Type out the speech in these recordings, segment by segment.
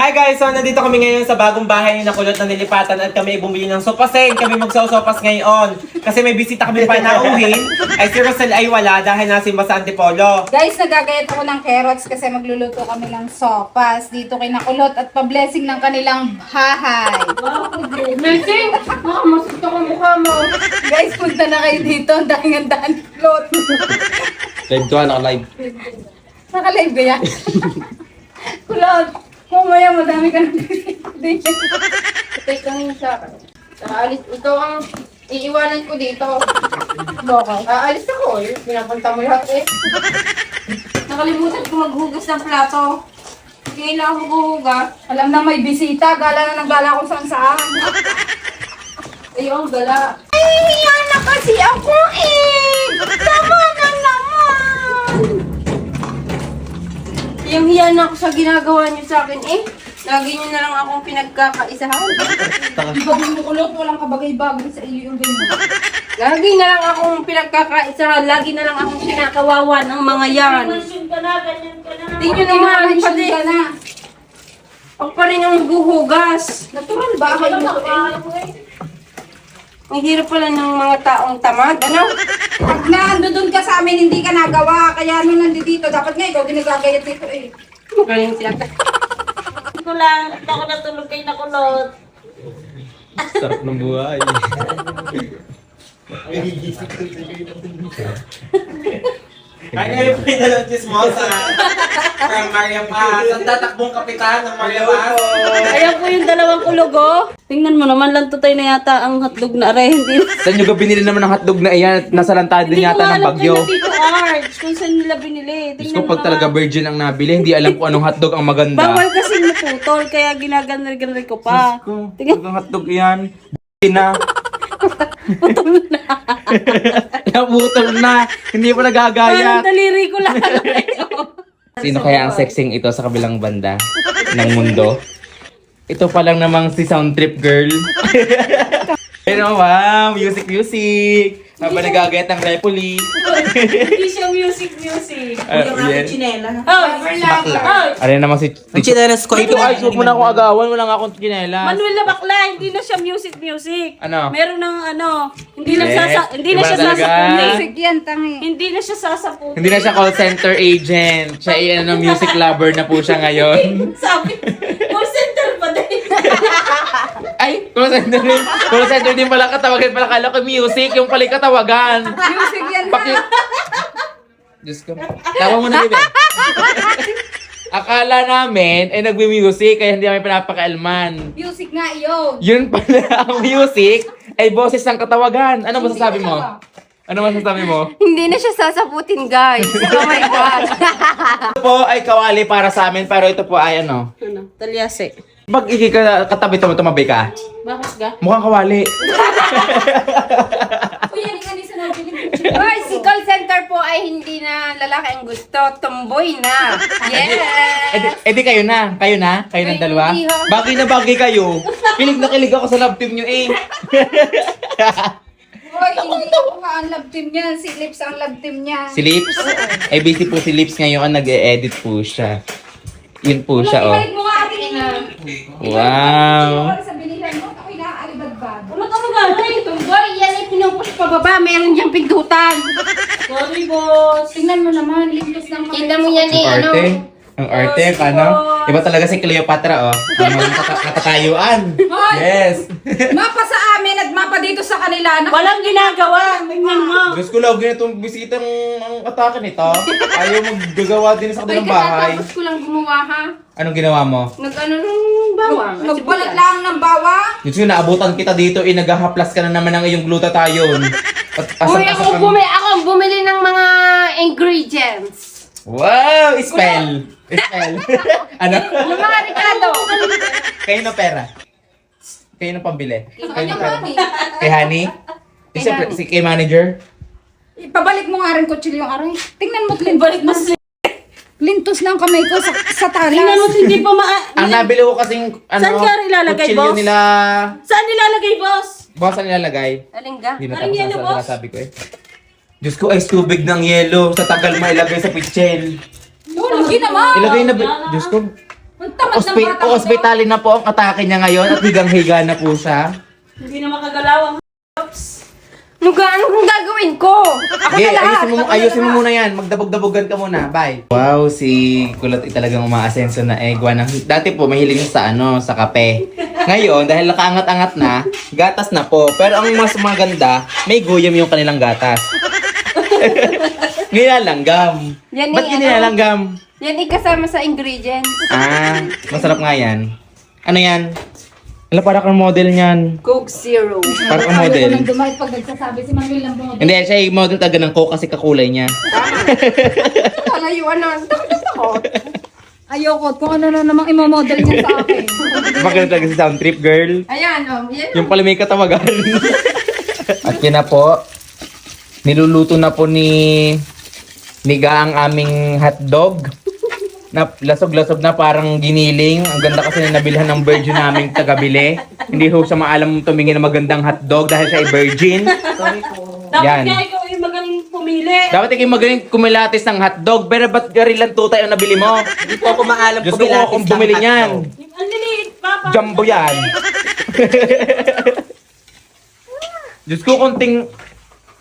Hi guys! So nandito kami ngayon sa bagong bahay na kulot na nilipatan at kami bumili ng sopasen. Kami magsosopas ngayon. Kasi may bisita kami panauhin. Ay si Rosel ay wala dahil nasimba sa Antipolo. Guys, nagagayat ako ng carrots kasi magluluto kami ng sopas dito kay Nakulot at pa-blessing ng kanilang bahay. Blessing! Makamasito ko mukha mo. Guys, punta na kayo dito. Ang dahan-dahan Kulot. Live to, naka-live. Naka-live ba yan? Kulot, mamaya madami ka ng bisita. Take kami sa akin. Aalis, ikaw ang iiwanan ko dito. Bakit? Aalis ako eh. Pinapunta mo lahat eh. Nakalimutan ko maghugas ng plato. Ngayon lang ako maghuhugas. Alam na may bisita. Gala na ng gala kung saan saan. Ayun, gala. Ay, yan na kasi ako eh! Tama na naman! Yung hiyan ako sa ginagawa niyo sa akin eh. Lagi niyo na lang akong pinagkakaisahan. Bagay mo Kulot, walang kabagay-bagay sa iyo yung ganyan. Lagi na lang akong pinagkakaisahan. Lagi na lang akong kinakawawa ng mga yan. Mansyon ka na, ganyan ka na. Hindi nyo naman Mention pati. ka na. Ako pa rin ang maghuhugas. Natural ba? Kayo mo eh. Ang hirap pala ng mga taong tamad. Ano? Pag naandun ka sa amin, hindi ka nagawa. Kaya nung nandito, dapat nga ikaw ginagagayat dito eh. Magaling sila. Hindi ko lang, hindi ako natulog kay Nakulot. Sarap ng buhay. Kaya ngayon po yung dalawang chismosa from Maria Paz. Ang tatakbong kapitan ng Maria Paz. Ayan po yung dalawang kulugo. Tingnan mo naman, lantutay na yata ang hotdog na aray. Hindi Saan nyo binili naman ng hotdog na iyan at nasa lantad din yata ng bagyo? Hindi ko alam kay Tito Arch kung saan nila binili. Diyos Tingnan ko, mo pag talaga naman. virgin ang nabili, hindi alam kung anong hotdog ang maganda. Bawal kasi maputol, kaya ginaganari-ganari ko pa. Tingnan ang hotdog yan. Na. Naputol na. Hindi pa Parang nagagayat. daliri ko lang. Sino kaya ang sexing ito sa kabilang banda ng mundo? Ito pa lang namang si Sound Trip Girl. Pero wow, music. Habang nagagayat ng repoli. Hindi siya music. Yes. Oh, Bakla. Ano naman si Ang chinelas ko, Tito Arch, huwag mo na akong agawan. Wala nga akong chinelas. Manuel na bakla, hindi na siya music. Ano? Meron ng hindi na Eh, hindi na iba siya talaga. sasapunin. Music yan, tangi. Hindi na siya sasapunin. Hindi na siya call center agent. Siya ay music lover na po siya ngayon. Sabi, call center pa din. Ay, call center din. Call center din pala katawagan pala. Kala ko music, yung pala yung katawagan. Music yan na. Diyos ko. Tawa mo na, Bibe. Akala namin, ay nagbe-music, kaya hindi namin pinapakaalman. Music nga yun. Yun pala, ang music ay boses ng katawagan. Ano masasabi mo? Ano masasabi mo? Hindi na siya sasaputin, guys. Oh my God. Ito po ay kawali para sa amin, pero ito po ay ano. Ano? Talyase. Pag katabi mo, tumabi ka. Bakit ga? Mukhang kawali. Hoy, si call center po ay hindi na lalaki ang gusto. Tomboy na. Yes! Di kayo na. Kayo na? Kayo ng Ay, dalawa? hindi ho. Bagay na bagay kayo. Kilig na kilig ako sa love team nyo eh. Hoy, hindi ako nga ang love team niya. Si Lips ang love team niya. Si Lips? Ay busy po si Lips ngayon. Nag-e-edit po siya. Yun po siya oh. Ibalik mo nga atin na. Wow. Sa bilihan mo, ako'y naaalibadbad. Ano ka magagay? Tomboy, yan ay pinupush pababa. Meron diyang pindutan. Sorry, boss. Tingnan mo naman, limpos ng kamay. Tingnan mo yan eh, Ang ano. arte. Ang arte, paano? Iba talaga si Cleopatra oh. Ang mga natatayuan. Yes. Mapa sa amin at mapa dito sa kanila. Walang ginagawa. Tingnan mo. Diyos ko, lagi na itong bisitang ang atake nito. Ayaw maggagawa din sa Ay, kanilang bahay. kakatapos ko lang gumawa ha. Anong ginawa mo? Nag-ano ng bawang. at Nagbalat sibuyas. lang ng bawang. Diyos ko, naabutan kita dito eh. Naghahaplas ka na naman ng iyong glutathione. At Uy, ako bumili ng mga ingredients. Wow! Spell! Spell. Ano? Yung mga Ricardo. Kayo na pera. Kayo na pambili. Kayo na pera. Honey, Kay Honey? Honey. Si kay manager? ipabalik mo nga rin kutsilyo yung aray. Tingnan mo, lintos. Lintos ng kamay ko sa talas. Tingnan mo, hindi pa Ang nabili ko kasing ano, Saan ka ilalagay, kutsilyo boss? nila. Saan nilalagay, boss? Boss, saan nilalagay? Alin ka? Hindi na Parang yellow, tapos boss. na sabi ko eh. Diyos ko, ice tubig ng yelo. Sa tagal mailagay sa pitchel. Lagi naman. Ilagay na, Diyos ko. Ang tamad ng bata ko. Hospitalin na po ang atake niya ngayon at higang-higa na po siya. Hindi na makagalaw ang Ano kung gagawin ko? Ako Okay, na lahat. ayusin mo muna yan. Magdabog-dabogan ka muna. Bye. Wow, si Kulot ay talagang umaasenso na egwa. Dati po, mahilig siya sa kape. Ngayon, dahil nakaangat-angat na, gatas na po. Pero ang mas maganda, may guyam yung kanilang gatas. Nilalanggam. Yan Ba't eh, nilalanggam? Yan ikasama sa ingredients. Ah, masarap nga yan. Ano yan? Ala, para kang model niyan. Coke Zero. Para kang Ayaw ko model. nang dumahit pag nagsasabi si Manuel ng bunga. Hindi, siya yung model talaga ng Coke kasi kakulay niya. Kalayuan na. Takot. Ayoko kung ano na namang imamodel niya sa akin. Maganda talaga si Sound Trip, girl. Ayan, yan. Yung pala may katawagan. At yun na po. Niluluto na po ni Niga ang aming hotdog. Na lasog-lasog na parang giniling. Ang ganda kasi na nabilhan ng virgin naming tagabili. Hindi ho siya maalam tumingin ng magandang hotdog dahil siya ay virgin. Dapat Yan. nga ikaw yung magaling pumili. Dapat ikaw magaling kumilatis ng hotdog. Pero ba't garilang tutay ang nabili mo? Hindi po ako maalam Diyos ko kung akong bumili niyan. Ang liliit, Papa. Jumbo yan. Diyos ko,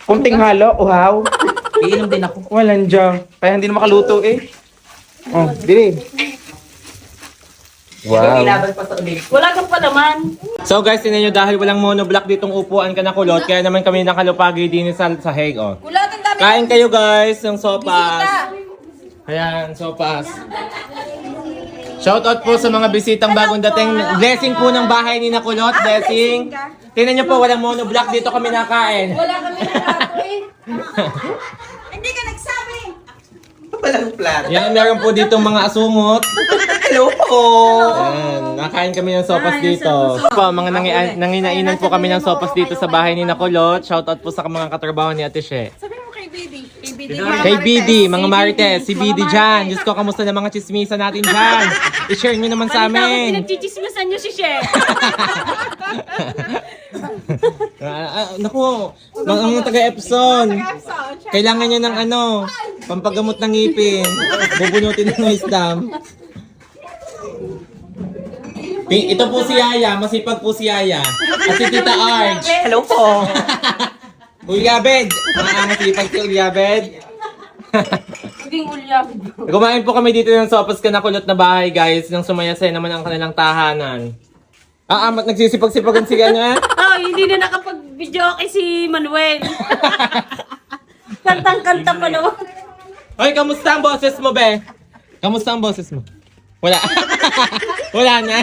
kunting halo, uhaw. Iinom din ako. Walang dyan. Kaya hindi na makaluto eh. Oh, dili. Wow. Ilaban pa sa ulit. Wala kang palaman. So guys, tinan nyo dahil walang monoblock ditong upuan ka na kulot, kaya naman kami nakalupagi din sa sahig, oh. Kulot ang dami. Kain kayo guys ng sopas. Ayan, sopas. Shoutout po sa mga bisitang bagong dating. Blessing po ng bahay ni Nakulot, blessing. Tingnan nyo po, walang monoblock dito kami nakain. Wala kami na plato eh. Walang plan. Yan, meron po ditong mga asungot. Hello po! Ayan, nakain kami ng sopas dito. Po, mga nanginainan po kami ng sopas dito sa bahay ni Nakulot. Shoutout po sa mga katrabaho ni Ate She. Kay BD, mga Marites, si BD dyan. Diyos ko, kamusta na mga chismisa natin dyan? I-share nyo naman sa amin. Pinagchichismisan niyo si Chef. Naku, mga taga Epson. Kailangan niya ng pampagamot ng ngipin. Bubunutin ng wisdom. Ito po si Yaya, masipag po si Yaya. At si Tita Arch. Hello po! Ulyabed! Masipag si Ulyabed. Maging ulyap. Kumain po kami dito ng sopas ka na kulot na bahay, guys. Nang sumayasay naman ang kanilang tahanan. Nagsisipag-sipagan si Oh, hindi na nakapag-video kay si Manuel. Kantang-kanta pa naman. Hoy, kamusta ang boses mo, be? Kamusta ang boses mo? Wala. Wala na.